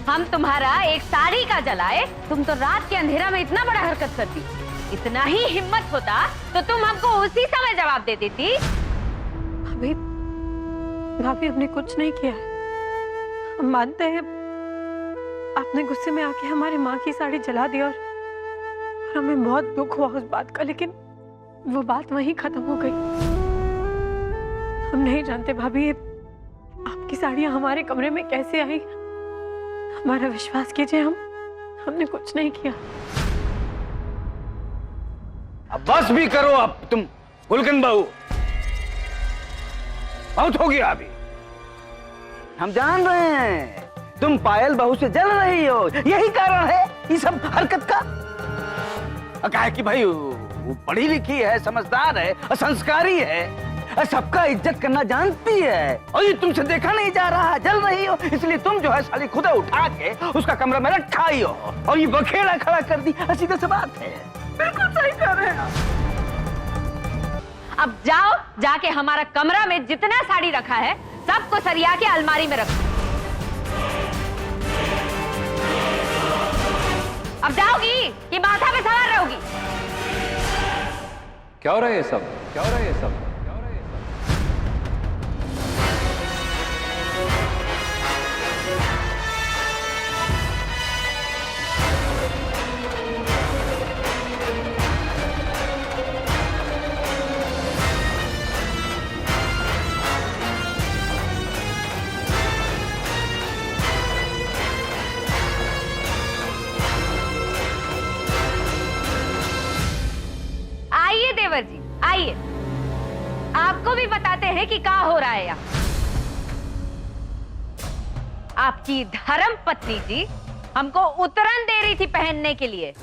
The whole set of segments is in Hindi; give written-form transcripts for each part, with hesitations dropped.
हम तुम्हारा एक साड़ी का जलाए, तुम तो रात के अंधेरा में इतना बड़ा हरकत करती। इतना ही हिम्मत होता तो तुम हमको उसी समय जवाब दे देती। भाभी, भाभी हमने कुछ नहीं किया है। हम मानते हैं आपने गुस्से में आके हमारी माँ की साड़ी जला दी और हमें बहुत दुख हुआ उस बात का, लेकिन वो बात वहीं खत्म हो गई। हम नहीं जानते भाभी आपकी साड़ियाँ हमारे कमरे में कैसे आई। हमारा विश्वास कीजिए, हमने कुछ नहीं किया। अब बस भी करो अब तुम गुलकंद बहू, बहुत हो गया अभी। हम जान रहे हैं तुम पायल बहू से जल रही हो, यही कारण है ये सब हरकत का। क्या है कि भाई वो पढ़ी लिखी है, समझदार है और संस्कारी है, सबका इज्जत करना जानती है, और ये तुमसे देखा नहीं जा रहा, जल रही हो, इसलिए तुम जो है साली खुदा उठा के उसका कमरा में रखा ही हो और ये बखेड़ा खड़ा कर दी। सीधे से बात है, बिल्कुल सही कर रहे हैं। अब जाओ, जाके हमारा कमरा में जितना साड़ी रखा है सबको सरिया के अलमारी में रखो। अब जाओगी कि माथा पे सवार रहोगी? क्या हो रहा है ये सब? क्या हो रहा है ये सब? आइए देवर जी, आइए, आपको भी बताते हैं कि क्या हो रहा है यहाँ। आपकी धर्म पत्नी जी हमको उतरन दे रही थी पहनने के लिए।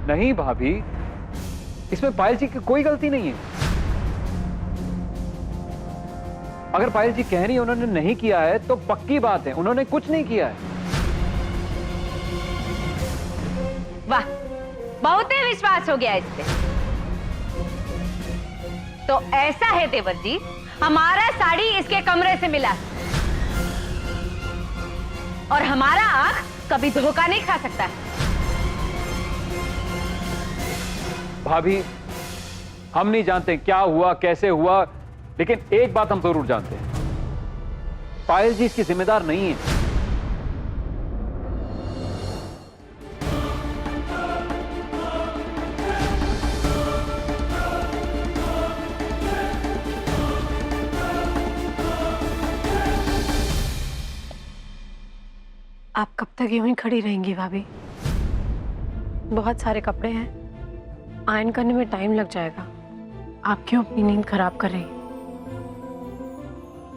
नहीं भाभी, इसमें पायल जी की कोई गलती नहीं है। अगर पायल जी कह रही है उन्होंने नहीं किया है तो पक्की बात है उन्होंने कुछ नहीं किया है। वाह, बहुत ही विश्वास हो गया इस पे। तो ऐसा है देवर जी, हमारा साड़ी इसके कमरे से मिला और हमारा आंख कभी धोखा नहीं खा सकता है। भाभी, हम नहीं जानते क्या हुआ कैसे हुआ, लेकिन एक बात हम जरूर जानते हैं, पायल जी इसकी जिम्मेदार नहीं है। आप कब तक यूं ही खड़ी रहेंगी भाभी? बहुत सारे कपड़े हैं, आयरन करने में टाइम लग जाएगा। आप क्यों अपनी नींद खराब कर रही?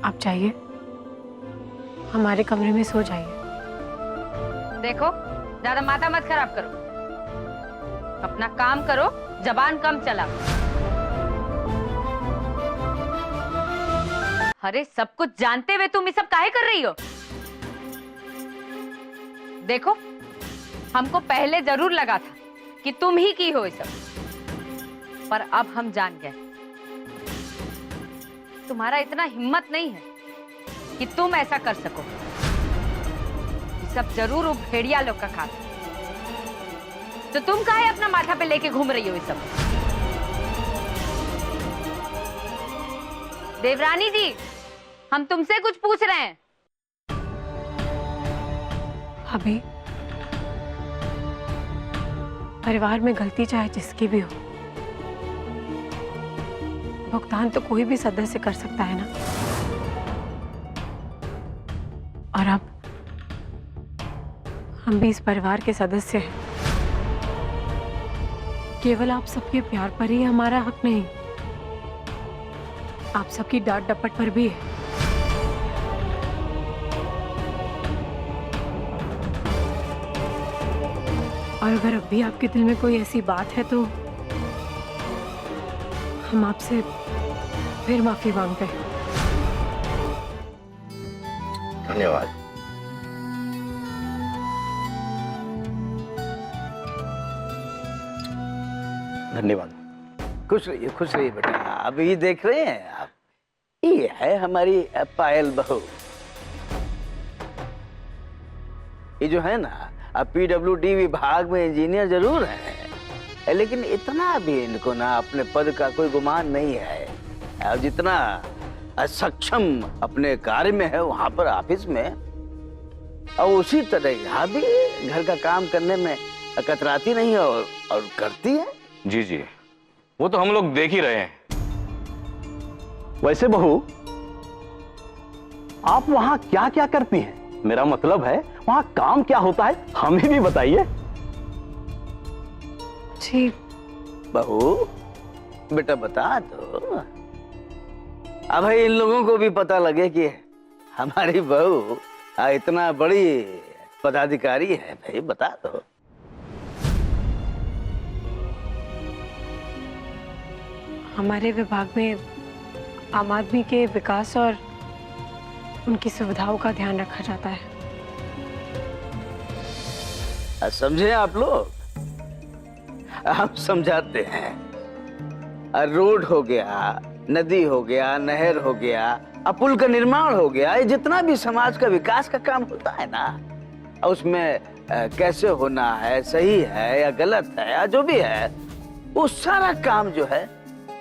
आप जाइए, हमारे कमरे में सो जाइए। देखो, ज्यादा माथा मत खराब करो, अपना काम करो, जबान कम चलाओ। अरे सब कुछ जानते हुए तुम ये सब काहे कर रही हो? देखो, हमको पहले जरूर लगा था कि तुम ही की हो ये सब, पर अब हम जान गए तुम्हारा इतना हिम्मत नहीं है कि तुम ऐसा कर सको। ये सब जरूर वो भेड़िया लोग का खास, तो तुम काहे अपना माथा पे लेके घूम रही हो ये सब? देवरानी जी, हम तुमसे कुछ पूछ रहे हैं। अभी परिवार में गलती चाहे जिसकी भी हो, भुगतान तो कोई भी सदस्य कर सकता है ना। और अब हम भी इस परिवार के सदस्य हैं। केवल आप सबके प्यार पर ही हमारा हक नहीं, आप सबकी डांट डपट पर भी है। और अगर अब भी आपके दिल में कोई ऐसी बात है तो हम आपसे फिर माफी मांगते हैं। धन्यवाद। धन्यवाद। खुश रहिए बेटा। अब ये देख रहे हैं आप, ये है हमारी पायल बहू। ये जो है ना, अब PWD विभाग में इंजीनियर जरूर है, लेकिन इतना भी इनको ना अपने पद का कोई गुमान नहीं है। और जितना सक्षम अपने कार्य में है वहां पर ऑफिस में, और उसी तरह यहाँ भी घर का काम करने में कतराती नहीं है और करती है। जी जी, वो तो हम लोग देख ही रहे हैं। वैसे बहू, आप वहां क्या क्या करती हैं? मेरा मतलब है वहां काम क्या होता है, हमें भी बताइए। जी बहू, बेटा बता दो। अब भाई इन लोगों को भी पता लगे कि हमारी बहू इतना बड़ी पदाधिकारी है। भाई बता दो। हमारे विभाग में आम आदमी के विकास और उनकी सुविधाओं का ध्यान रखा जाता है। समझे आप लोग? हम समझाते हैं। रोड हो गया, नदी हो गया, नहर हो गया, पुल का निर्माण हो गया, ये जितना भी समाज का विकास का काम होता है ना, उसमें कैसे होना है, सही है या गलत है या जो भी है, वो सारा काम जो है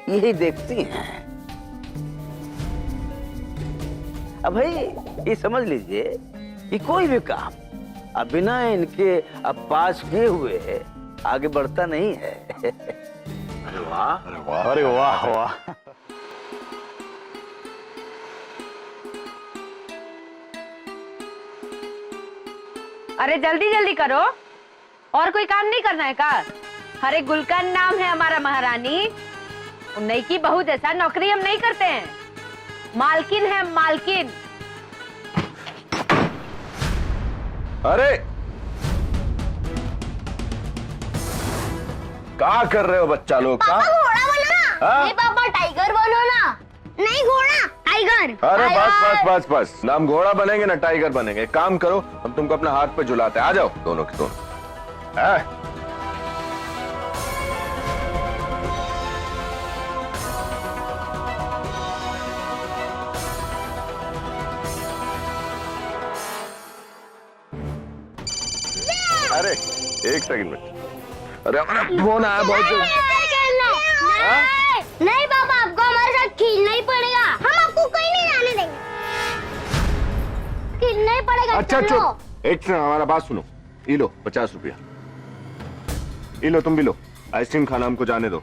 यही देखती हैं। अब भाई ये समझ लीजिए कि कोई भी काम अब बिना इनके अब पास किए हुए आगे बढ़ता नहीं है। अरे वाह, अरे वाह, अरे वाह वाह। अरे जल्दी जल्दी करो, और कोई काम नहीं करना है का? अरे गुलकंद नाम है हमारा महारानी। नई की बहू जैसा नौकरी हम नहीं करते हैं, मालकिन है मालकिन। अरे क्या कर रहे हो बच्चा लोग? का घोड़ा बनो ना। हाँ? नहीं पापा, टाइगर बनो ना। नहीं घोड़ा, टाइगर। अरे बस टाइगर। बस बस बस, ना हम घोड़ा बनेंगे ना टाइगर बनेंगे। एक काम करो, हम तुमको अपना हाथ पे झुलाते हैं। आ जाओ दोनों के दोनों। हाँ? अरे एक सेकंड में, अरे हमारा फोन आया बहुत जल्दी। नहीं पापा, आपको हमारे साथ खेलना ही पड़ेगा। हम आपको कहीं नहीं जाने देंगे। खेलना ही पड़ेगा। अच्छा चलो। चुप, एक सेकंड हमारा बात सुनो। ये लो 50 रुपया, ये लो तुम भी लो। आइसक्रीम खाना हमको जाने दो,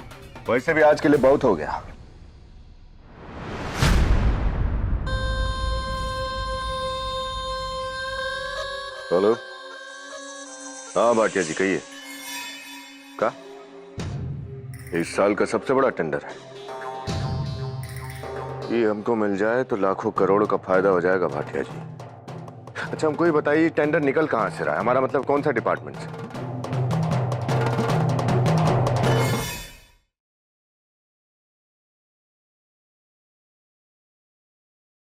वैसे भी आज के लिए बहुत हो गया। हेलो, हाँ भाटिया जी कहिए। का इस साल का सबसे बड़ा टेंडर है ये, हमको मिल जाए तो लाखों करोड़ों का फायदा हो जाएगा भाटिया जी। अच्छा हमको ये बताइए, टेंडर निकल कहाँ से रहा है? हमारा मतलब कौन सा डिपार्टमेंट से?